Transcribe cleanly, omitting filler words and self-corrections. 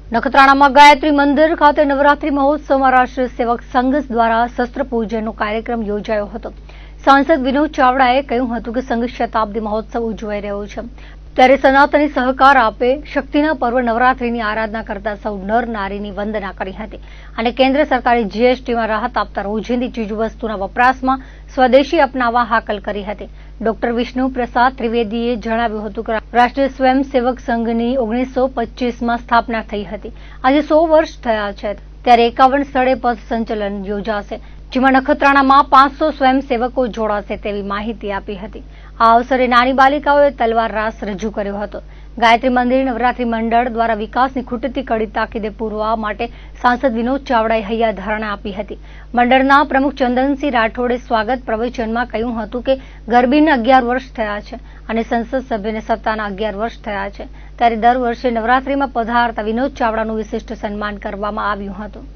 નખત્રાણામાં ગાયત્રી મંદિર ખાતે નવરાત્રી મહોત્સવમાં રાષ્ટ્રીય સેવક સંઘ દ્વારા શસ્ત્ર પૂજનનો કાર્યક્રમ યોજાયો હતો। સાંસદ વિનોદ ચાવડાએ કહ્યું હતું કે સંઘ શતાબ્દી મહોત્સવ ઉજવાઈ રહ્યો છે, ત્યારે સનાતની સહકાર આપે। શક્તિના પર્વ નવરાત્રીની આરાધના કરતા સૌ નર નારીની વંદના કરી હતી અને કેન્દ્ર સરકારે જીએસટીમાં રાહત આપતા રોજિંદી ચીજવસ્તુના વપરાશમાં સ્વદેશી અપનાવવા હાકલ કરી હતી। ડોક્ટર વિષ્ણુ પ્રસાદ ત્રિવેદીએ જણાવ્યું હતું કે રાષ્ટ્રીય સ્વયંસેવક સંઘની 1925માં સ્થાપના થઈ હતી। આજે 100 વર્ષ થયા છે, ત્યારે 51 સ્થળે પથ સંચલન યોજાશે, જેમાં નખત્રાણામાં 500 સ્વયંસેવકો જોડાશે તેવી માહિતી આપી હતી। આ અવસરે નાની બાલિકાઓએ તલવાર રાસ રજૂ કર્યો હતો। ગાયત્રી મંદિર નવરાત્રી મંડળ દ્વારા વિકાસની ખૂટતી કડી તાકીદે પૂરવા માટે સાંસદ વિનોદ ચાવડાએ હૈયાધારણા આપી હતી। મંડળના પ્રમુખ ચંદનસિંહ રાઠોડે સ્વાગત પ્રવચનમાં કહ્યું હતું કે ગરબીને 11 વર્ષ થયા છે અને સંસદ સભ્યને સત્તાના 11 વર્ષ થયા છે, ત્યારે દર વર્ષે નવરાત્રીમાં પધારતા વિનોદ ચાવડાનું વિશિષ્ટ સન્માન કરવામાં આવ્યું હતું।